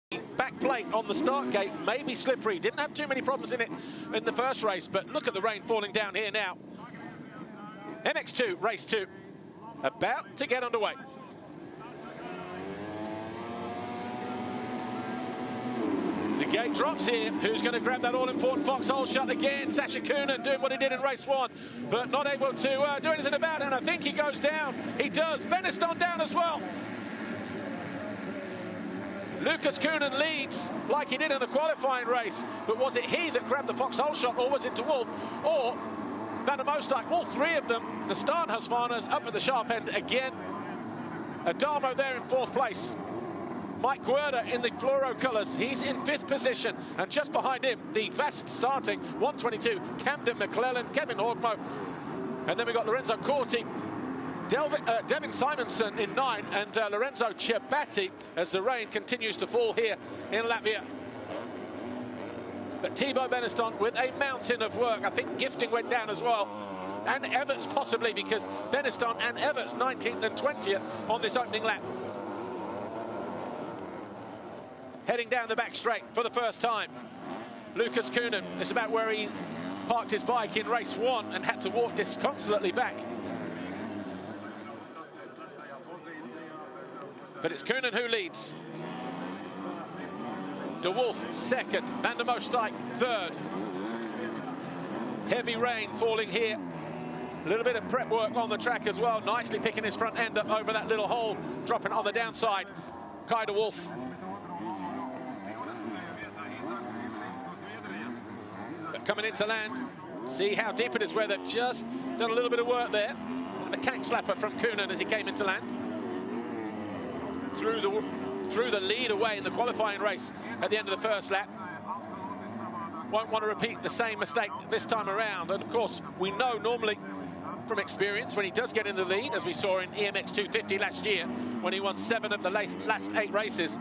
Back plate on the start gate may be slippery. Didn't have too many problems in it in the first race, but look at the rain falling down here now. MX2 Race 2 about to get underway. The gate drops here. Who's going to grab that all-important foxhole shot again? Sasha Coonan doing what he did in race 1, but not able to do anything about it, and I think he goes down. He does. Beniston down as well. Lucas Coonan leads like he did in the qualifying race, but was it he that grabbed the foxhole shot, or was it De Wolf, or Van der Moosdijk? All three of them. The Staanhusvanas up at the sharp end again. Adamo there in 4th place. Mike Guerda in the fluoro colours. He's in 5th position, and just behind him, the fast starting 122, Camden McClellan, Kevin Horgmo, and then we got Lorenzo Corti, Devin Simonson in 9, and Lorenzo Ciabatti as the rain continues to fall here in Latvia. But Thibaut Beniston with a mountain of work. I think Gifting went down as well, and Everts possibly, because Beniston and Everts 19th and 20th on this opening lap. Heading down the back straight for the first time. Lucas Coonan, it's about where he parked his bike in race 1 and had to walk disconsolately back. But it's Coonan who leads. De Wolf 2nd, Van der Moosdijk 3rd. Heavy rain falling here. A little bit of prep work on the track as well. Nicely picking his front end up over that little hole, dropping on the downside. Kai De Wolf. But coming into land, see how deep it is, where they've just done a little bit of work there. A tank slapper from Coonan as he came into land. Threw the lead away in the qualifying race at the end of the first lap. Won't want to repeat the same mistake this time around. And of course, we know normally from experience when he does get in the lead, as we saw in EMX 250 last year, when he won 7 of the last 8 races.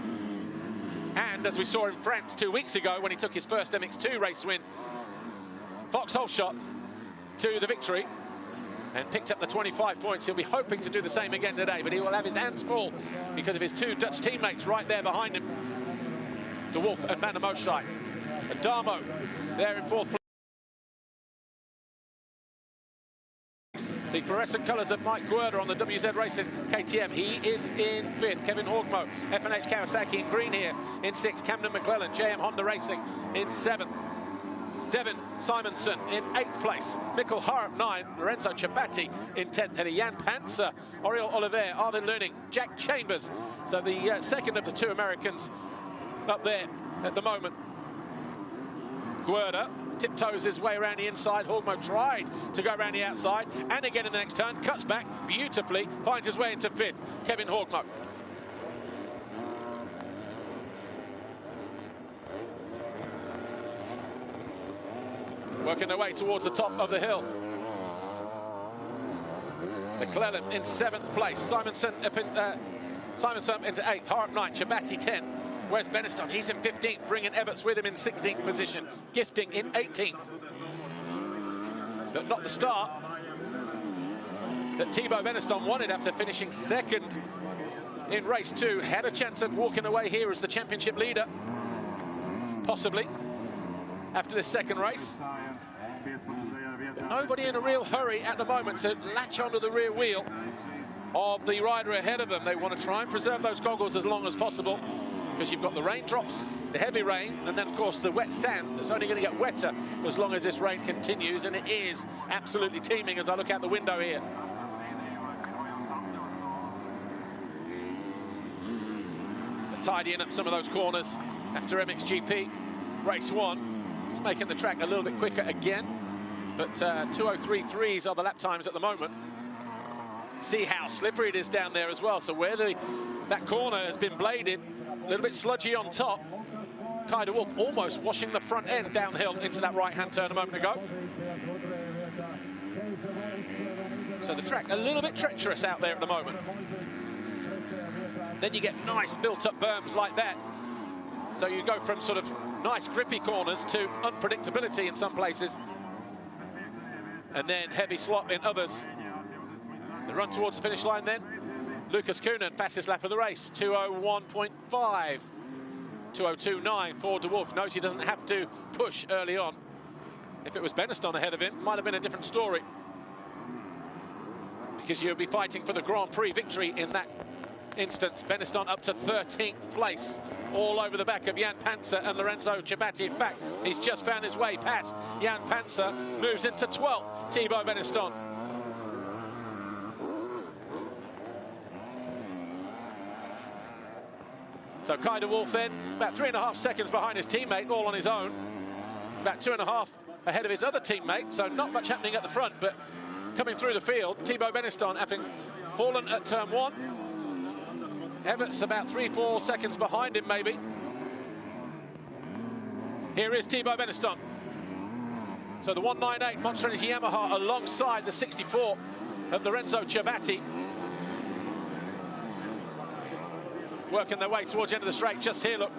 And as we saw in France 2 weeks ago, when he took his first MX2 race win, foxhole shot to the victory and picked up the 25 points. He'll be hoping to do the same again today, but he will have his hands full because of his 2 Dutch teammates right there behind him, De Wolf and Van der Moosdijk. Adamo there in 4th place. The fluorescent colours of Mike Guerda on the WZ Racing KTM. He is in 5th. Kevin Horgmo, F&H Kawasaki in green here in 6th. Camden McClellan, JM Honda Racing in 7th. Devin Simonson in 8th place. Mikkel Harup 9, Lorenzo Ciabatti in 10th. Header Jan Panzer, Oriol Oliver, Arvin Luning, Jack Chambers. So the second of the 2 Americans up there at the moment. Guerda tiptoes his way around the inside. Horgmo tried to go around the outside, and again in the next turn, cuts back beautifully, finds his way into 5th. Kevin Horgmo. Working their way towards the top of the hill. McClellan in 7th place. Simonson into 8th. Harup 9, Ciabatti 10. Where's Beniston? He's in 15th, bringing Everts with him in 16th position. Gifting in 18th. But not the start that Thibaut Beniston wanted after finishing 2nd in race 2. Had a chance of walking away here as the championship leader, possibly, after this 2nd race. But nobody in a real hurry at the moment to latch onto the rear wheel of the rider ahead of them. They want to try and preserve those goggles as long as possible, because you've got the raindrops, the heavy rain, and then of course the wet sand that's only going to get wetter as long as this rain continues, and it is absolutely teeming as I look out the window here. But tidying up some of those corners after MXGP race 1. It's making the track a little bit quicker again, but 2:03.3s are the lap times at the moment. See how slippery it is down there as well. So where that corner has been bladed, a little bit sludgy on top. Kai De Wolf almost washing the front end downhill into that right-hand turn a moment ago. So the track a little bit treacherous out there at the moment. Then you get nice built-up berms like that. So you go from sort of nice grippy corners to unpredictability in some places, and then heavy slot in others. The run towards the finish line then. Lucas Coonan, fastest lap of the race, 2:01.5. 2:02.9 for De Wolf. Knows he doesn't have to push early on. If it was Beniston ahead of him, might have been a different story, because you'll be fighting for the Grand Prix victory in that instance. Beniston up to 13th place, all over the back of Jan Panzer and Lorenzo Ciabatti. In fact, he's just found his way past Jan Panzer, moves into 12th, Thibaut Beniston. So Kai De Wolf then, about 3.5 seconds behind his teammate, all on his own. About 2.5 ahead of his other teammate, so not much happening at the front, but coming through the field, Thibaut Beniston having fallen at turn 1. Evert's about 3-4 seconds behind him, maybe. Here is Thibaut Beniston. So the 198 Monster Energy Yamaha alongside the 64 of Lorenzo Ciabatti. Working their way towards the end of the straight, just here, look.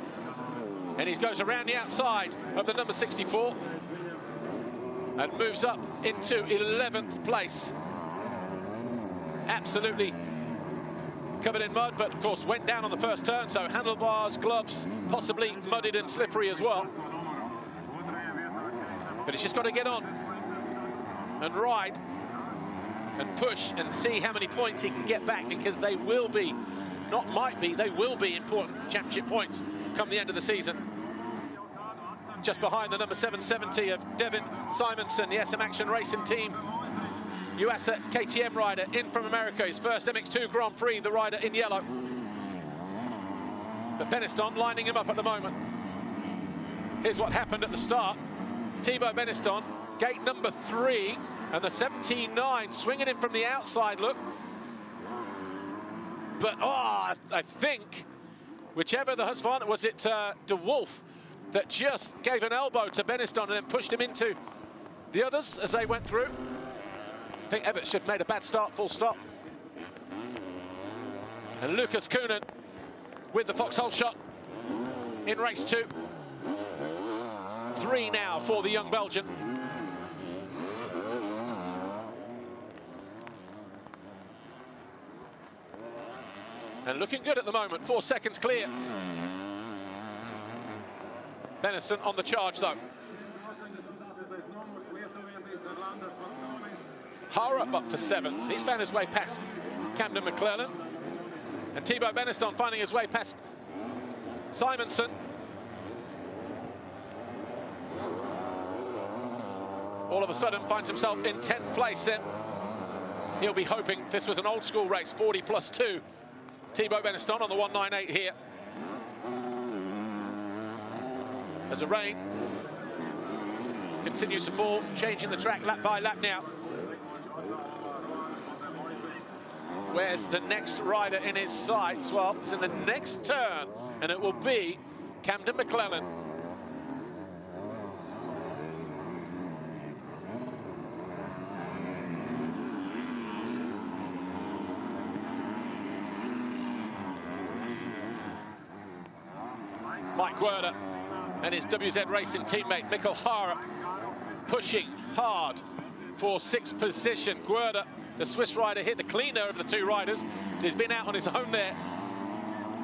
And he goes around the outside of the number 64 and moves up into 11th place. Absolutely covered in mud, but of course went down on the first turn, so handlebars, gloves, possibly muddied and slippery as well. But he's just got to get on and ride and push and see how many points he can get back, because they will be, not might be, they will be important championship points come the end of the season. Just behind the number 770 of Devin Simonson, the SM Action Racing Team USA KTM rider in from America, his first MX2 Grand Prix, the rider in yellow. But Beniston lining him up at the moment. Here's what happened at the start. Thibaut Beniston, gate number 3, and the 79 swinging in from the outside, look. But, I think, whichever the Husqvarna, was it De Wolf that just gave an elbow to Beniston and then pushed him into the others as they went through. I think Everett should have made a bad start, full stop. And Lucas Koenen with the foxhole shot in race 2. 3 now for the young Belgian. And looking good at the moment, 4 seconds clear. Beniston on the charge though. Harup up to 7th. He's found his way past Camden McClellan. And Thibaut Beniston finding his way past Simonson. All of a sudden finds himself in 10th place then. He'll be hoping this was an old school race, 40+2. Thibaut Beniston on the 198 here. As the rain continues to fall, changing the track lap by lap now. Where's the next rider in his sights? Well, it's in the next turn, and it will be Camden McClellan. Mike Guerda and his WZ Racing teammate Mikkel Harup pushing hard for 6th position. Guerda, the Swiss rider here, the cleaner of the 2 riders. He's been out on his own there.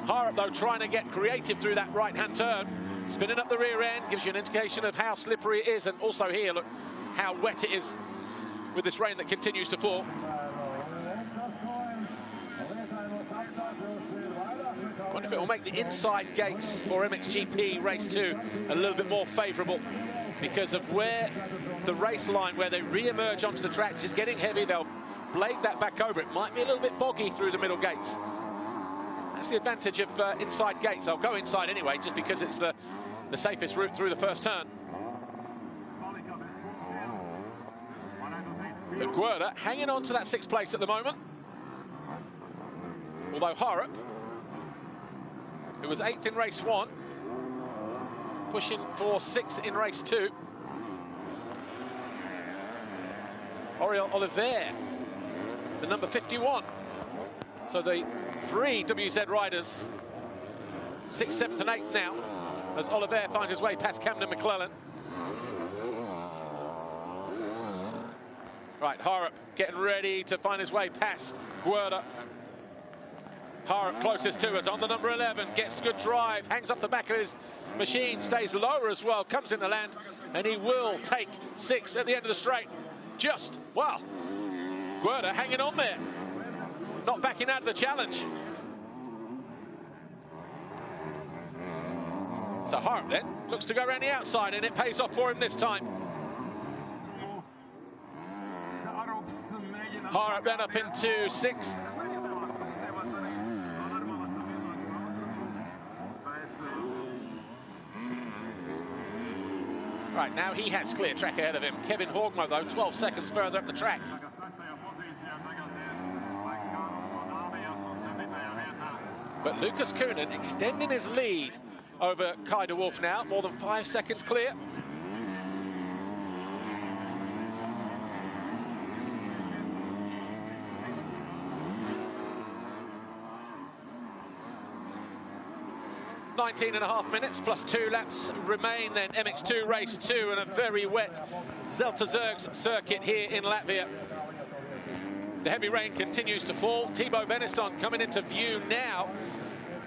Harup, though, trying to get creative through that right-hand turn. Spinning up the rear end, gives you an indication of how slippery it is. And also here, look how wet it is with this rain that continues to fall. I wonder if it will make the inside gates for MXGP Race 2 a little bit more favourable, because of where the race line, where they re-emerge onto the track, is getting heavy. They'll blade that back over. It might be a little bit boggy through the middle gates. That's the advantage of inside gates. They'll go inside anyway, just because it's the safest route through the first turn. But Guerda hanging on to that 6th place at the moment. Although Harup, who was 8th in race 1, pushing for 6th in race 2. Oriol Oliver, the number 51. So the 3 WZ riders, 6th, 7th and 8th now, as Oliver finds his way past Camden McClellan. Right, Harup getting ready to find his way past Guerda. Harrop closest to us on the number 11, gets good drive, hangs off the back of his machine, stays lower as well, comes into land, and he will take 6 at the end of the straight. Just, wow, Guerda hanging on there, not backing out of the challenge. So Harrop then looks to go around the outside, and it pays off for him this time. Harrop then up into 6th. Right, now he has clear track ahead of him. Kevin Horgmo, though, 12 seconds further up the track. But Lucas Kuhnen extending his lead over Kai de Wolf now, more than 5 seconds clear. .19.5 minutes plus 2 laps remain, then MX2 Race 2 and a very wet Zelterzergs circuit here in Latvia. The heavy rain continues to fall. Thibaut Beniston coming into view now.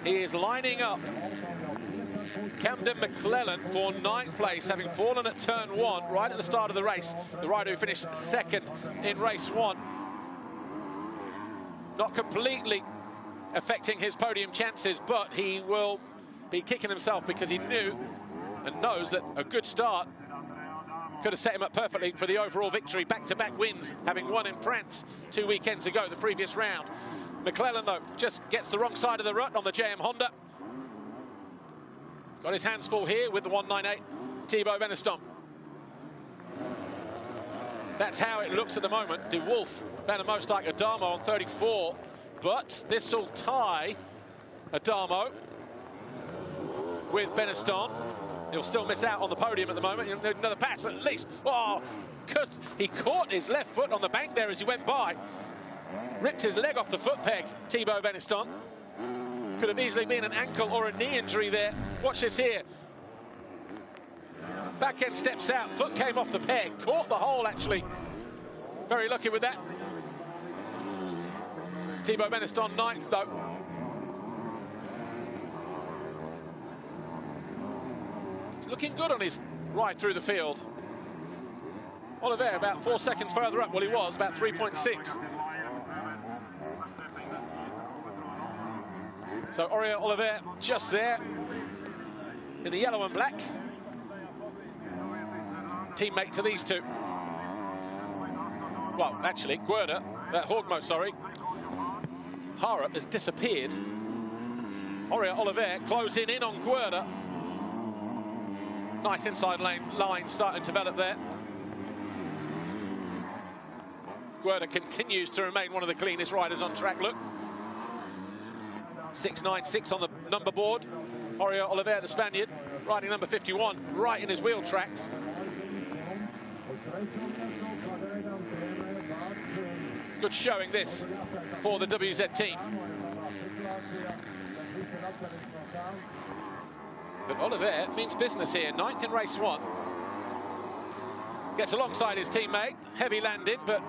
He is lining up Camden McClellan for 9th place, having fallen at turn 1 right at the start of the race. The rider who finished 2nd in race 1. Not completely affecting his podium chances, but he will be kicking himself because he knew and knows that a good start could have set him up perfectly for the overall victory. Back-to-back wins, having won in France 2 weekends ago, the previous round. McClellan, though, just gets the wrong side of the rut on the JM Honda. Got his hands full here with the 198, Thibaut Beniston. That's how it looks at the moment. De Wolf, Van der Moosdijk, Adamo on 34, but this will tie Adamo with Beniston. He'll still miss out on the podium at the moment. Another pass at least. Oh, he caught his left foot on the bank there as he went by. Ripped his leg off the foot peg, Thibaut Beniston. Could have easily been an ankle or a knee injury there. Watch this here. Back end steps out, foot came off the peg, caught the hole actually. Very lucky with that. Thibaut Beniston 9th though. He's looking good on his ride through the field. Oliver about 4 seconds further up, well he was, about 3.6. So Oriol Oliver just there in the yellow and black. Teammate to these two. Well, actually, Horgmo, sorry. Harrop has disappeared. Oriol Oliver closing in on Guerda. Nice inside line starting to develop there. Guerda continues to remain one of the cleanest riders on track, look. 696 on the number board. Oriol Oliver, the Spaniard, riding number 51, right in his wheel tracks. Good showing this for the WZ team. But Oliver means business here, 9th in race 1. Gets alongside his teammate, heavy landing, but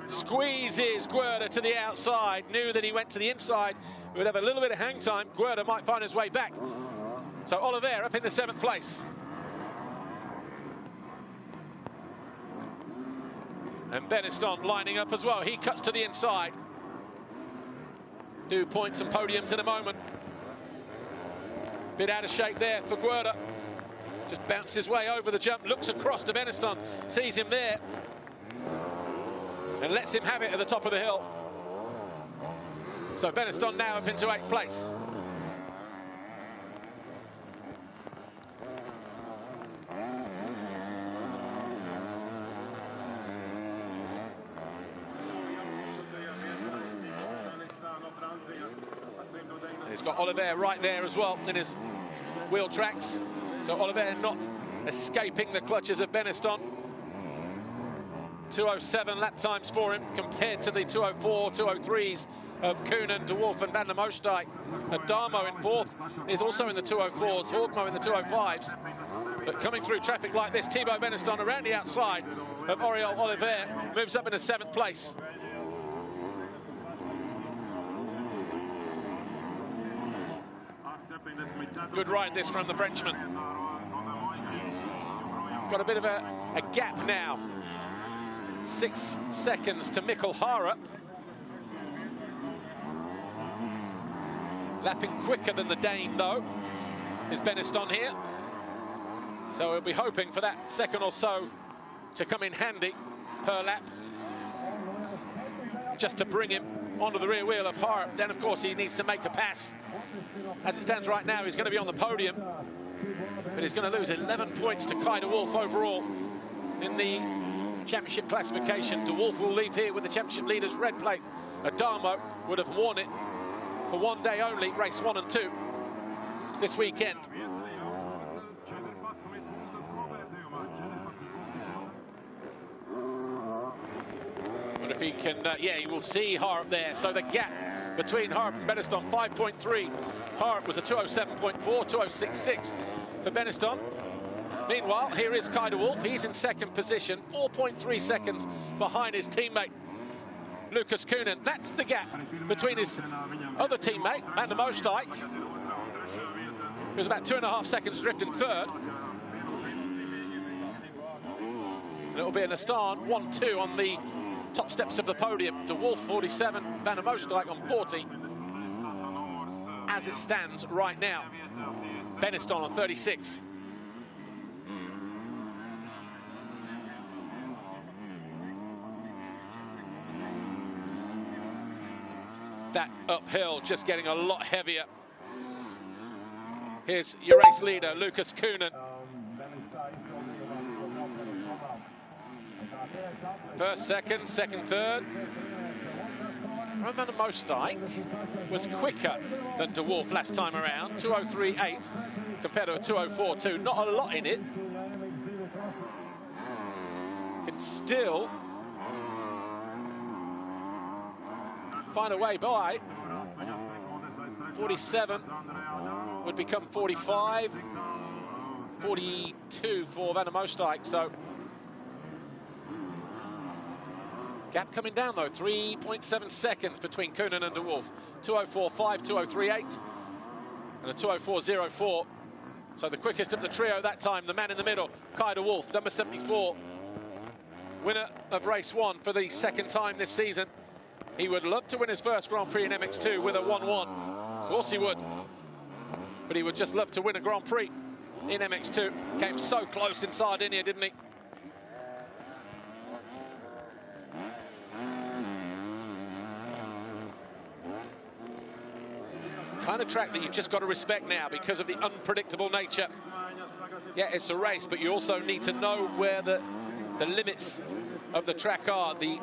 squeezes Guerda to the outside. Knew that he went to the inside, we would have a little bit of hang time. Guerda might find his way back. So Oliver up in the 7th place. And Beniston lining up as well. He cuts to the inside. Do points and podiums in a moment. Bit out of shape there for Guerda. Just bounced his way over the jump, looks across to Beniston, sees him there, and lets him have it at the top of the hill. So Beniston now up into 8th place. He's got Oliver right there as well in his wheel tracks. So Oliver not escaping the clutches of Beniston. 2:07 lap times for him compared to the 2:04, 2:03s of Kuhnen, De Wolf and Van der Moosdijk. Adamo in 4th is also in the 2:04s, Horgmo in the 2:05s. But coming through traffic like this, Thibaut Beniston around the outside of Oriol Oliver moves up into 7th place. Good ride this from the Frenchman. Got a bit of a gap now. 6 seconds to Mikkel Harup. Lapping quicker than the Dane, though, is Beniston here. So we'll be hoping for that second or so to come in handy per lap, just to bring him onto the rear wheel of Harup. Then, of course, he needs to make a pass. As it stands right now, he's going to be on the podium, but he's going to lose 11 points to Kai de Wolf overall in the championship classification. De Wolf will leave here with the championship leaders' red plate. Adamo would have worn it for one day only, race 1 and 2 this weekend. But if he can, yeah, you will see Harup there. So the gap between Harup and Beniston, 5.3. Harup was a 207.4, 206.6 for Beniston. Meanwhile, here is Kai de Wolf. He's in second position, 4.3 seconds behind his teammate, Lucas Koenen. That's the gap between his other teammate, Van der Moosdijk, who's about 2.5 seconds drift in third. And it'll be an Aston 1-2 on the top steps of the podium. De Wolf 47, Van der Moosdijk on 40. As it stands right now, Beniston on 36. That uphill just getting a lot heavier. Here's your race leader, Lucas Koenen. First, second, third. Van der Moosdijk was quicker than De Wolf last time around, 203.8 compared to a 204.2. Not a lot in it. Can still find a way by. 47 would become 45, 42 for Van der Moosdijk. So gap coming down though, 3.7 seconds between Koenen and De Wolf. 204.5, 203.8, and a 204.04. So the quickest of the trio that time, the man in the middle, Kai de Wolf, number 74, winner of race 1 for the second time this season. He would love to win his first Grand Prix in MX2 with a 1-1. Of course he would. But he would just love to win a Grand Prix in MX2. Came so close in Sardinia, didn't he? Kind of track that you've just got to respect now because of the unpredictable nature. Yeah, it's a race, but you also need to know where the limits of the track are, the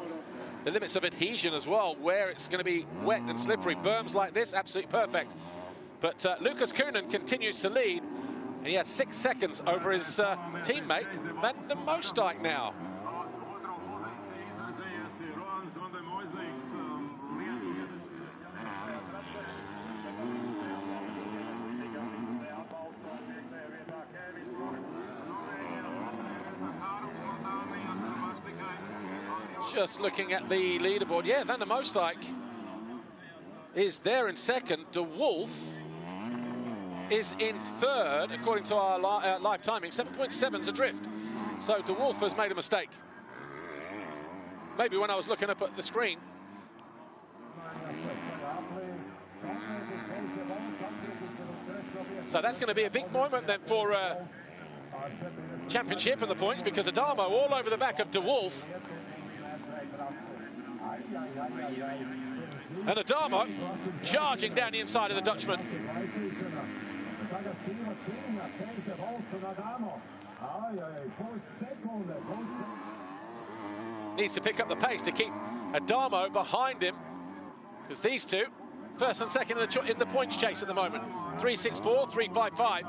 limits of adhesion as well, where it's going to be wet and slippery. Berms like this, absolutely perfect. But Lucas Koenen continues to lead, and he has 6 seconds over his teammate, Van der Moosdijk now. Just looking at the leaderboard, yeah, Van der Moosdijk is there in second. De Wolf is in third, according to our live timing. 7.7's adrift. So De Wolf has made a mistake. Maybe when I was looking up at the screen. So that's going to be a big moment then for championship and the points, because Adamo all over the back of De Wolf. And Adamo charging down the inside of the Dutchman. Needs to pick up the pace to keep Adamo behind him, because these two, first and second in the points chase at the moment. 3.64, 3.55.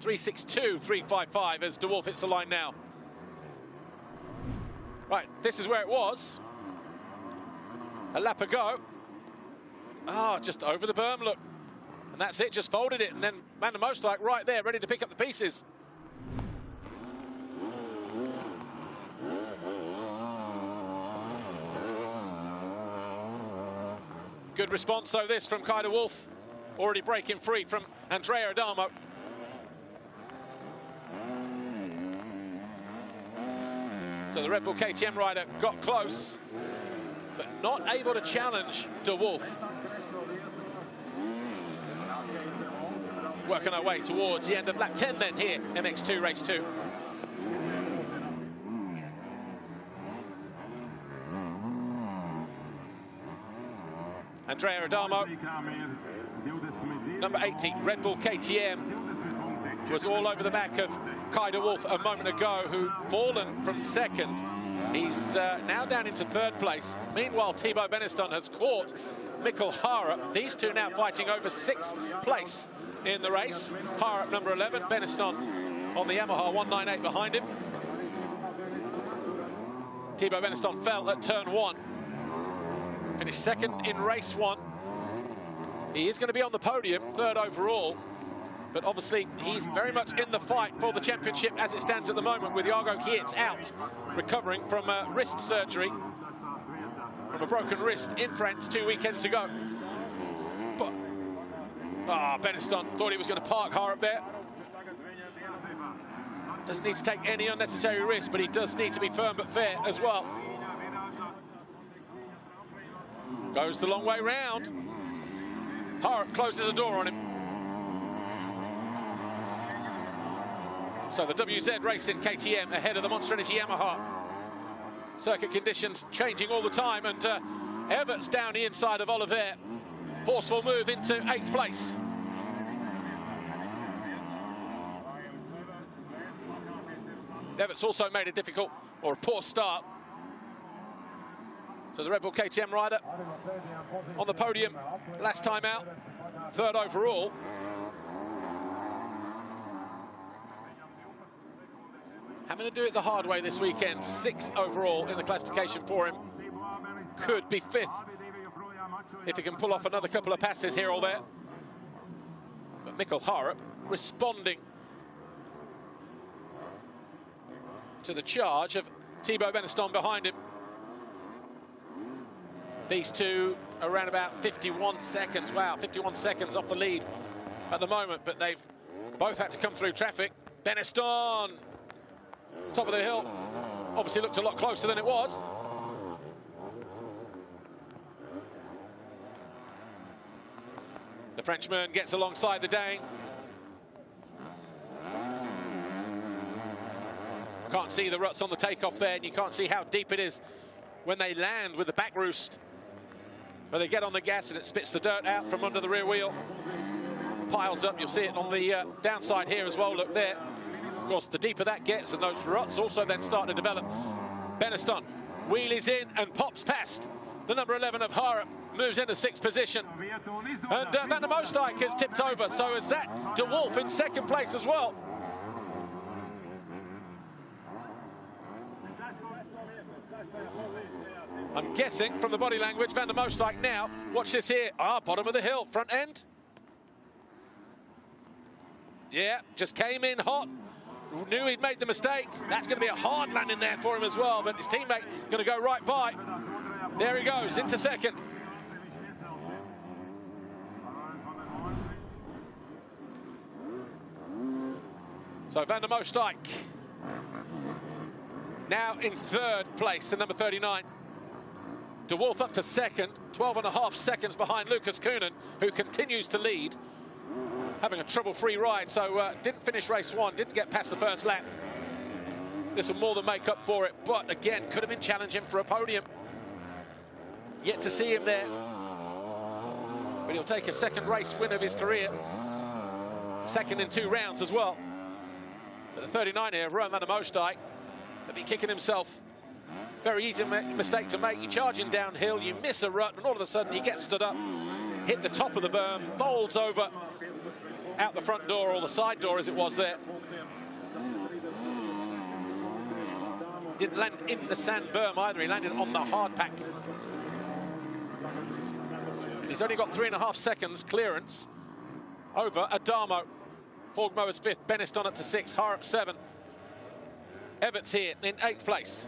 .362, 3.55 as De Wolf hits the line now. Right, this is where it was. A lap ago. Ah, just over the berm, look. And that's it, just folded it. And then Van der Moosdijk right there, ready to pick up the pieces. Good response, though, this from Kai de Wolf. Already breaking free from Andrea Adamo. So the Red Bull KTM rider got close, but not able to challenge de Wolf. Working our way towards the end of lap 10 then here, MX2 Race 2. Andrea Adamo, number 80, Red Bull KTM, was all over the back of Kai de Wolf a moment ago, who fallen from second. He's now down into third place. Meanwhile, Thibaut Beneston has caught Mikkel Harup. These two now fighting over sixth place in the race. Harup number 11, Beneston on the Yamaha 198 behind him. Thibaut Beneston fell at turn 1. Finished second in race 1. He is going to be on the podium, third overall. But obviously, he's very much in the fight for the championship as it stands at the moment, with Jago Kietz out, recovering from wrist surgery, from a broken wrist in France 2 weekends ago. But, Beneston thought he was going to park Harup there. Doesn't need to take any unnecessary risk, but he does need to be firm but fair as well. Goes the long way round. Harup closes the door on him. So the WZ Racing KTM ahead of the Monster Energy Yamaha. Circuit conditions changing all the time, and Everts down the inside of Oliver. Forceful move into 8th place. Everts also made a difficult or a poor start. So the Red Bull KTM rider on the podium last time out, third overall. Having to do it the hard way this weekend, 6th overall in the classification for him. Could be 5th if he can pull off another couple of passes here or there. But Mikkel Harup responding to the charge of Thibaut Beneston behind him. These two around about 51 seconds. Wow, 51 seconds off the lead at the moment, but they've both had to come through traffic. Beneston, top of the hill, obviously looked a lot closer than it was. The Frenchman gets alongside the Dane. Can't see the ruts on the takeoff there, and you can't see how deep it is when they land with the back roost. But they get on the gas and it spits the dirt out from under the rear wheel. Piles up, you'll see it on the downside here as well, look there. Of course, the deeper that gets, and those ruts also then start to develop. Beneston wheelies in and pops past the number 11 of Harup, moves into 6th position. And Van der Moosdijk has tipped over, so is that de Wolf in 2nd place as well. I'm guessing from the body language, Van der Moosdijk now, watch this here, bottom of the hill, front end. Yeah, just came in hot, knew he'd made the mistake. That's going to be a hard landing there for him as well, but his teammate going to go right by. There he goes, into 2nd. So Van der Moosdijk now in 3rd place, the number 39. De Wolf up to 2nd, 12.5 seconds behind Lucas Koenen, who continues to lead. Having a trouble-free ride, so didn't finish race 1, didn't get past the first lap. This will more than make up for it, but again, could have been challenging for a podium. Yet to see him there. But he'll take a 2nd race win of his career. 2nd in 2 rounds as well. But the 39 here, Van der Moosdijk, will be kicking himself. Very easy mistake to make. You're charging downhill, you miss a rut, and all of a sudden you get stood up, hit the top of the berm, folds over out the front door, or the side door as it was there. Didn't land in the sand berm either, he landed on the hard pack. And he's only got 3.5 seconds clearance over Adamo. Hogmo is 5th, Beneston up to 6th, Harup 7. Everts here in 8th place.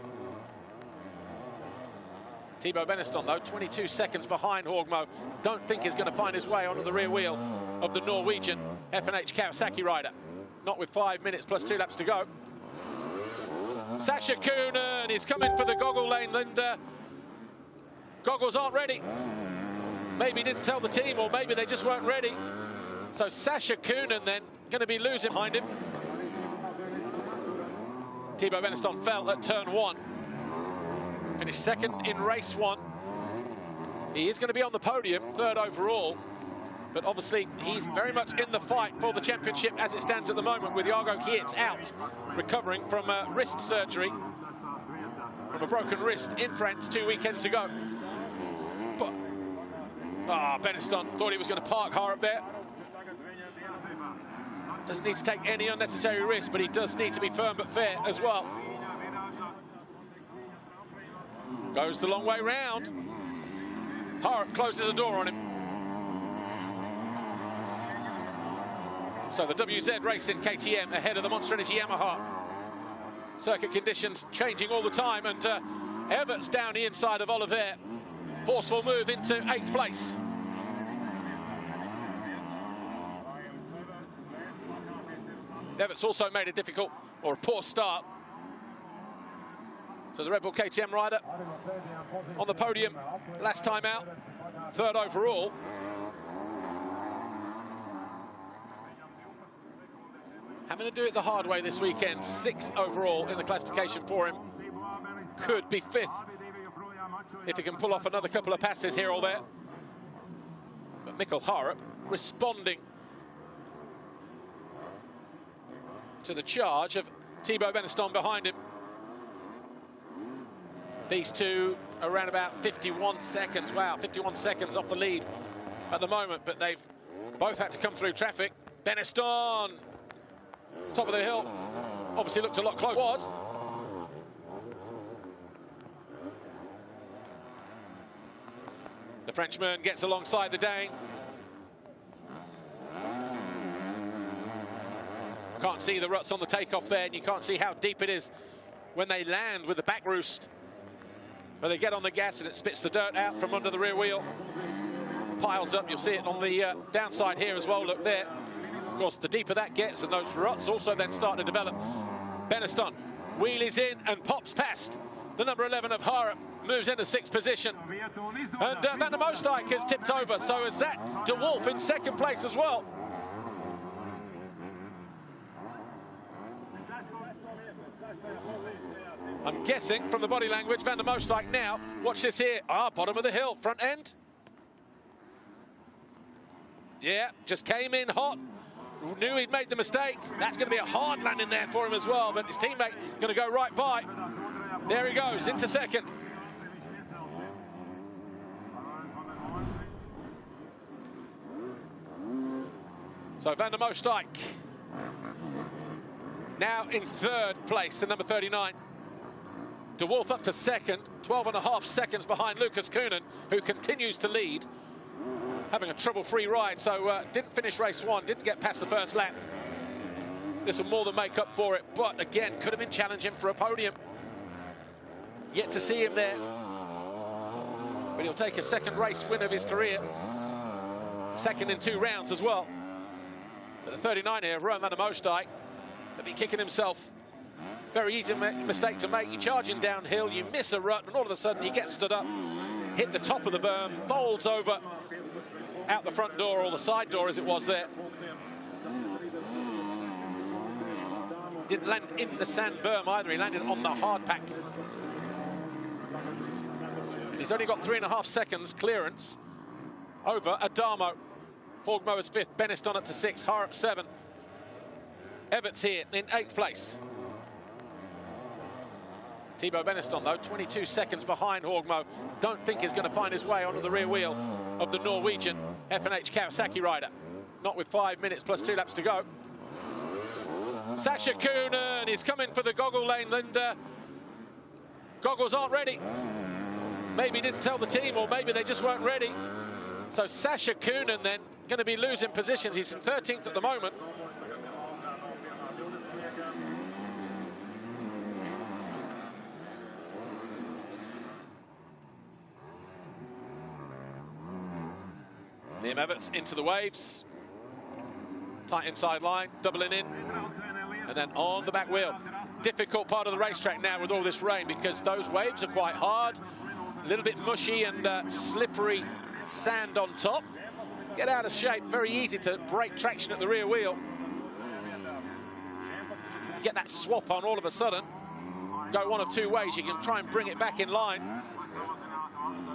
Thibaut Beneston, though, 22 seconds behind Horgmo. Don't think he's going to find his way onto the rear wheel of the Norwegian F&H Kawasaki rider. Not with 5 minutes plus 2 laps to go. Sasha Kuhnen is coming for the goggle lane, and goggles aren't ready. Maybe didn't tell the team, or maybe they just weren't ready. So Sasha Kuhnen then going to be losing behind him. Thibaut Beneston fell at turn 1. Finished second in race 1. He is going to be on the podium, third overall. But obviously, he's very much in the fight for the championship as it stands at the moment, with Jago Kietz out, recovering from wrist surgery, from a broken wrist in France 2 weekends ago. But Beneston thought he was going to park Harp there. Doesn't need to take any unnecessary risks, but he does need to be firm but fair as well. Goes the long way round. Harp closes the door on him. So the WZ Racing KTM ahead of the Monster Energy Yamaha. Circuit conditions changing all the time, and Evert's down the inside of Oliver. Forceful move into 8th place. Evert's also made a difficult, or a poor start. So the Red Bull KTM rider on the podium last time out, third overall. Having to do it the hard way this weekend, 6th overall in the classification for him. Could be 5th if he can pull off another couple of passes here or there. But Mikkel Harp responding to the charge of Thibaut Beneston behind him. These two are around about 51 seconds. Wow, 51 seconds off the lead at the moment, but they've both had to come through traffic. Beneston, top of the hill, obviously looked a lot closer. Was. The Frenchman gets alongside the Dane. Can't see the ruts on the takeoff there, and you can't see how deep it is when they land with the back roost. But they get on the gas and it spits the dirt out from under the rear wheel. Piles up, you'll see it on the downside here as well, look there. Of course, the deeper that gets, and those ruts also then start to develop. Beneston wheelies in and pops past the number 11 of Harp, moves into 6th position. And Van der Moosdijk has tipped over, so is that De Wolf in 2nd place as well. I'm guessing from the body language, Van der Moosdijk now, watch this here, bottom of the hill, front end. Yeah, just came in hot, knew he'd made the mistake. That's going to be a hard landing there for him as well, but his teammate going to go right by. There he goes, into 2nd. So Van der Moosdijk now in 3rd place, the number 39. De Wolf up to 2nd, 12.5 seconds behind Lucas Kuhnen, who continues to lead, having a trouble-free ride. So didn't finish race 1, didn't get past the first lap. This will more than make up for it, but again, could have been challenging for a podium. Yet to see him there. But he'll take a 2nd race win of his career. 2nd in 2 rounds as well. But the 39 here, Rowan Van der Moosdijk, will be kicking himself. Very easy mistake to make. You're charging downhill, you miss a rut, and all of a sudden he gets stood up, hit the top of the berm, folds over out the front door, or the side door as it was there. Didn't land in the sand berm either, he landed on the hard pack. And he's only got 3.5 seconds clearance over Adamo. Horgmo is 5th, Beneston up to 6th, Harp 7. Evert's here in 8th place. Thibaut Beneston, though, 22 seconds behind Horgmo. Don't think he's going to find his way onto the rear wheel of the Norwegian F&H Kawasaki rider. Not with 5 minutes plus 2 laps to go. Sasha Kuhnen is coming for the goggle lane, and goggles aren't ready. Maybe didn't tell the team, or maybe they just weren't ready. So Sasha Kuhnen then going to be losing positions. He's in 13th at the moment. Liam Everts into the waves. Tight inside line, doubling in. And then on the back wheel. Difficult part of the racetrack now with all this rain because those waves are quite hard. A little bit mushy and slippery sand on top. Get out of shape, very easy to break traction at the rear wheel. Get that swap on all of a sudden. Go one of two ways. You can try and bring it back in line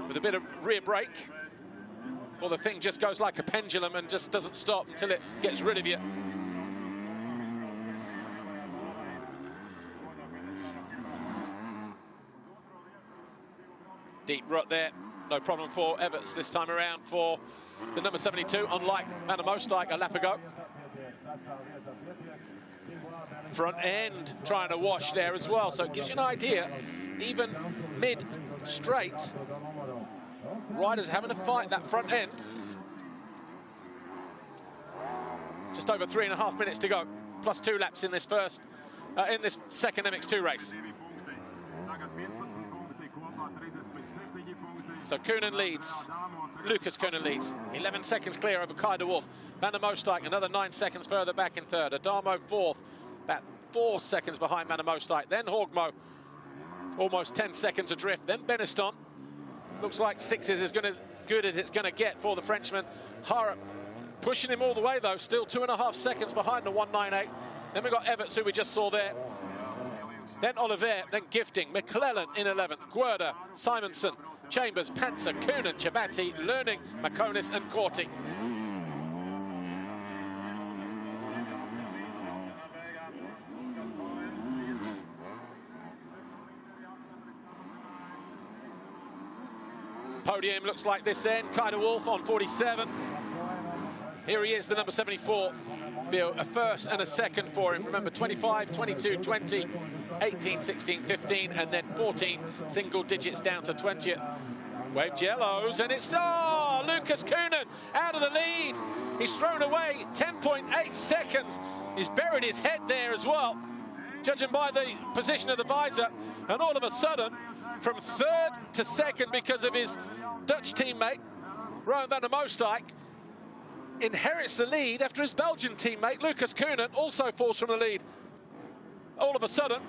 with a bit of rear brake, or the thing just goes like a pendulum and just doesn't stop until it gets rid of you. Deep rut there, no problem for Everts this time around for the number 72, unlike Van der Moosdijk a lap ago. Front end trying to wash there as well, so it gives you an idea, even mid-straight, riders having to fight that front end. Just over 3.5 minutes to go, plus 2 laps in this second MX2 race. So Koenen leads, Lucas Koenen leads, 11 seconds clear over Kai de Wolf. Van der Moosdijk another 9 seconds further back in third. Adamo fourth, about 4 seconds behind Van der Moosdijk. Then Horgmo, almost 10 seconds adrift. Then Beniston, looks like 6 is as good as it's going to get for the Frenchman. Harrop pushing him all the way though, still 2.5 seconds behind the 198. Then we've got Everts, who we just saw there. Then Oliver, then Gifting, McClellan in 11th, Guerda, Simonson, Chambers, Panzer, Koenen, Chabati, Learning, Maconis and Corti. Podium looks like this then. Kai de Wolf on 47. Here he is, the number 74. Be a first and a second for him. Remember, 25, 22, 20, 18, 16, 15, and then 14 single digits down to 20th. Waved yellows, and it's, Lucas Koenen out of the lead. He's thrown away 10.8 seconds. He's buried his head there as well, judging by the position of the visor. And all of a sudden, from third to second because of his Dutch teammate, Rowan van der Moosdijk, inherits the lead after his Belgian teammate, Lucas Koenen, also falls from the lead. All of a sudden,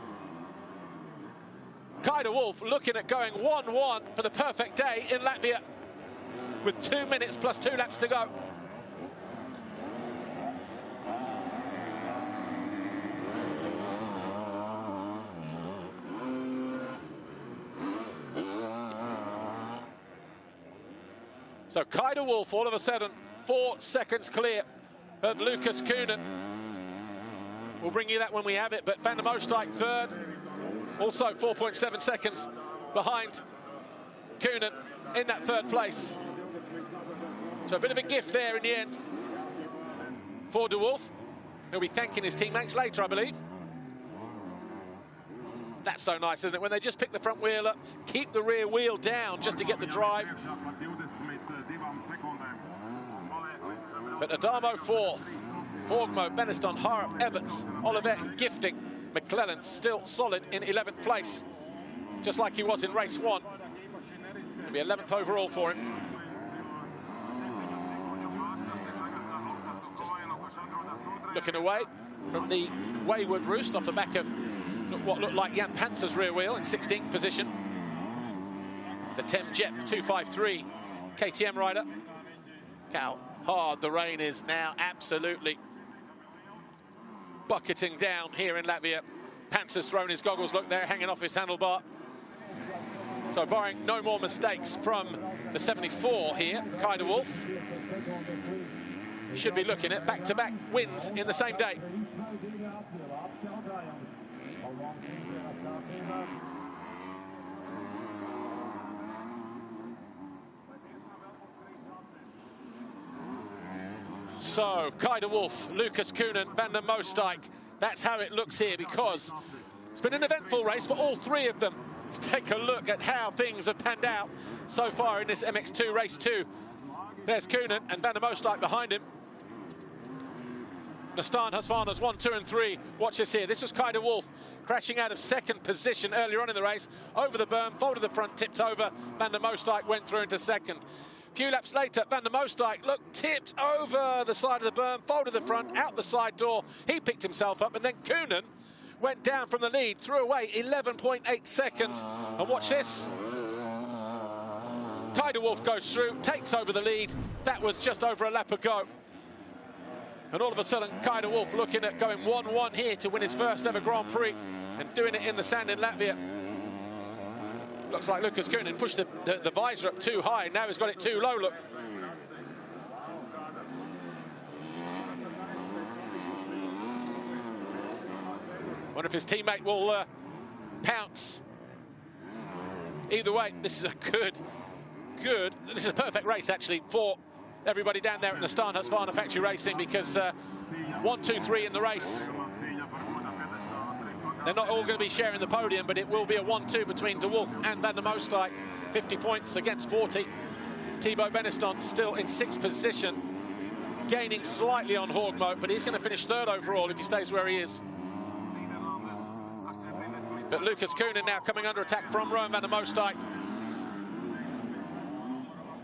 Kai de Wolf looking at going 1-1 for the perfect day in Latvia with 2 minutes plus 2 laps to go. So Kai de Wolf all of a sudden 4 seconds clear of Lucas Koenen. We'll bring you that when we have it, but Van der Moosdijk third, also 4.7 seconds behind Koenen in that third place. So a bit of a gift there in the end for de Wolf. He'll be thanking his teammates later, I believe. That's so nice, isn't it? When they just pick the front wheel up, keep the rear wheel down just to get the drive. But Adamo fourth, Horgmo, Beniston, Harrop, Everts, Oliver, Gifting, McClellan still solid in 11th place, just like he was in race 1. It'll be 11th overall for him. Just looking away from the wayward roost off the back of what looked like Jan Panzer's rear wheel in 16th position. The Tem Jet 253 KTM rider. How hard the rain is now, absolutely bucketing down here in Latvia. Panzer's thrown his goggles, look there, hanging off his handlebar. So barring no more mistakes from the 74 here, Kai de Wolf should be looking at back-to-back wins in the same day. So, Kai de Wolf, Lucas Koenen, Van der Moosdijk. That's how it looks here, because it's been an eventful race for all 3 of them. Let's take a look at how things have panned out so far in this MX2 Race 2. There's Koenen and Van der Moosdijk behind him. Nastan Husqvarna's 1, 2 and 3. Watch this here. This was Kai de Wolf crashing out of second position earlier on in the race. Over the berm, folded the front, tipped over. Van der Moosdijk went through into second. few laps later, Van der Moosdijk, look, tipped over the side of the berm, folded the front, out the side door. He picked himself up, and then Koenen went down from the lead, threw away 11.8 seconds. And watch this. Kay de Wolf goes through, takes over the lead. That was just over a lap ago. And all of a sudden, Kay de Wolf looking at going 1-1 here to win his first ever Grand Prix and doing it in the sand in Latvia. Looks like Lucas Koenen pushed the visor up too high. Now he's got it too low, look. Wonder if his teammate will pounce. Either way, this is a this is a perfect race, actually, for everybody down there at the Husqvarna Factory Racing, because 1, 2, 3 in the race. They're not all going to be sharing the podium, but it will be a 1-2 between de Wolf and Van der Moosdijk. 50 points against 40. Thibaut Beneston still in 6th position, gaining slightly on Horgmo, but he's going to finish 3rd overall if he stays where he is. But Lucas Koenen now coming under attack from Rowan Van der Moosdijk.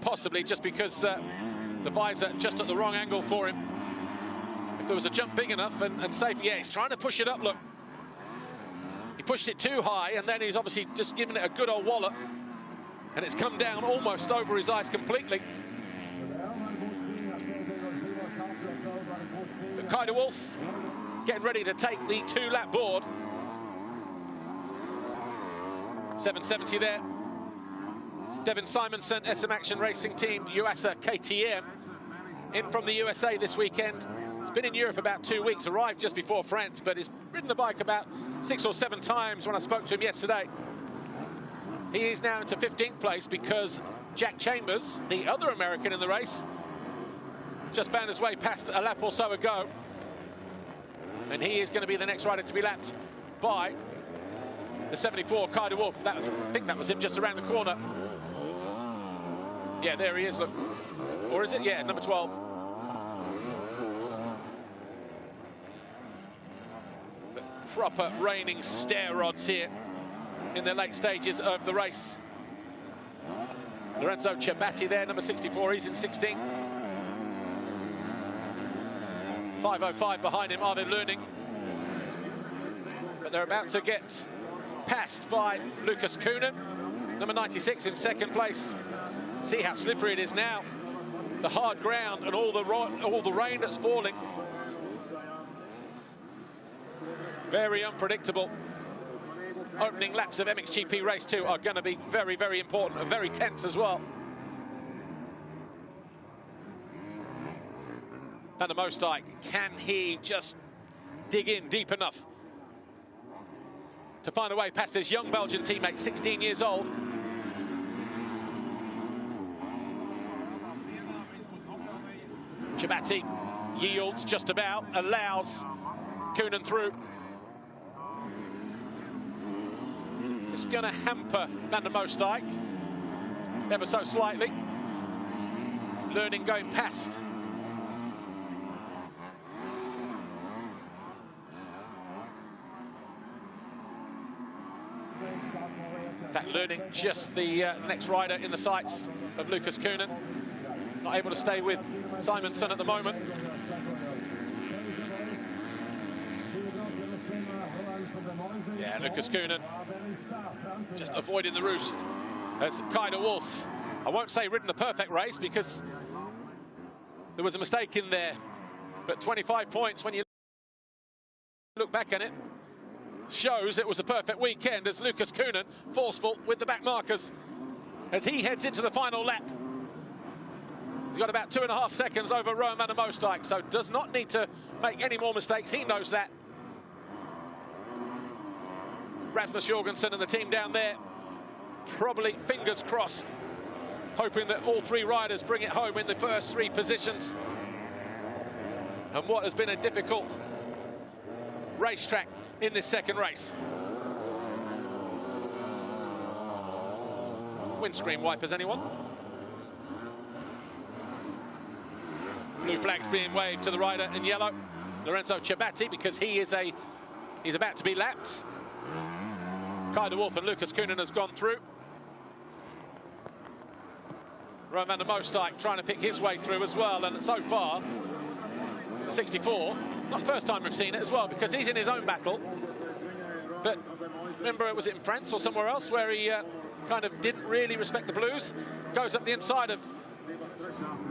Possibly just because the visor just at the wrong angle for him. If there was a jump big enough and safe, yeah, he's trying to push it up, look. He pushed it too high, and then he's obviously just given it a good old wallop, and it's come down almost over his eyes completely. But Kay de Wolf getting ready to take the 2-lap board. 770 there. Devin Simonson, SM Action Racing Team, USA KTM, in from the USA this weekend. He's been in Europe about 2 weeks, arrived just before France, but he's ridden the bike about 6 or 7 times when I spoke to him yesterday. He is now into 15th place because Jack Chambers, the other American in the race, just found his way past a lap or so ago. And he is going to be the next rider to be lapped by the 74, Kay de Wolf. I think that was him just around the corner. Yeah, there he is, look. Or is it? Yeah, number 12. But proper raining stair rods here in the late stages of the race. Lorenzo Ciabatti there, number 64, he's in 16th. 5:05 behind him, Arvid Luning. But they're about to get passed by Lucas Koenen, number 96 in 2nd place. See how slippery it is now. The hard ground and all the rain that's falling. Very unpredictable. Opening laps of MXGP Race 2 are going to be very, very important and very tense as well. Van der Moosdijk, can he just dig in deep enough to find a way past his young Belgian teammate, 16 years old? Ciabatti yields just about, allows Koenen through. Just going to hamper Van der Moosdijk ever so slightly. Learning going past. In fact, Learning just the next rider in the sights of Lucas Koenen. Not able to stay with Simonson at the moment. Yeah, Lucas Koenen just avoiding the roost as Kay de Wolf, I won't say ridden the perfect race because there was a mistake in there, but 25 points when you look back at it shows it was a perfect weekend, as Lucas Koenen forceful with the back markers as he heads into the final lap. He's got about 2.5 seconds over Rowan Van der Moosdijk, so does not need to make any more mistakes. He knows that. Rasmus Jorgensen and the team down there, probably fingers crossed, hoping that all 3 riders bring it home in the first 3 positions. And what has been a difficult racetrack in this second race. Windscreen wipers, anyone? Blue flags being waved to the rider in yellow, Lorenzo Ciabatti, because he's about to be lapped. Kay de Wolf and Lucas Koenen has gone through. Rowan van der Moosdijk trying to pick his way through as well, and so far, 64, not the first time we've seen it as well, because he's in his own battle. But remember, was it in France or somewhere else where he kind of didn't really respect the blues? Goes up the inside of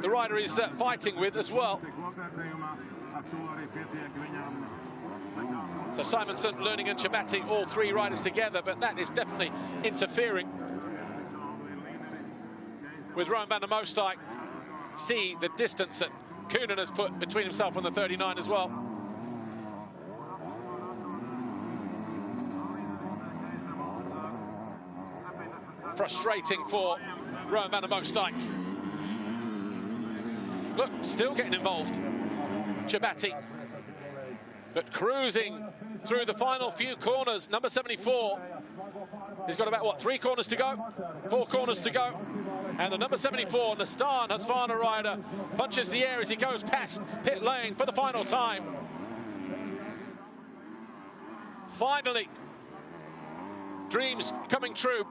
the rider he's fighting with as well. So Simonsen, Learning and Chabati, all three riders together, but that is definitely interfering with Rowan van der Moosdijk. See the distance that Koenen has put between himself and the 39 as well. Frustrating for Rowan van der Moosdijk. Look, still getting involved. Chabati, but cruising through the final few corners. Number 74. He's got about, what, 3 corners to go? 4 corners to go. And the number 74, Nastan Husqvarna rider, punches the air as he goes past pit lane for the final time. Finally, dreams coming true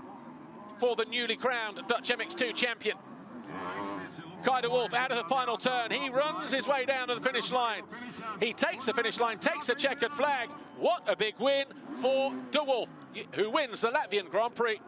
for the newly crowned Dutch MX2 champion. Kai de Wolf out of the final turn. He runs his way down to the finish line. He takes the finish line, takes a checkered flag. What a big win for de Wolf, who wins the Latvian Grand Prix.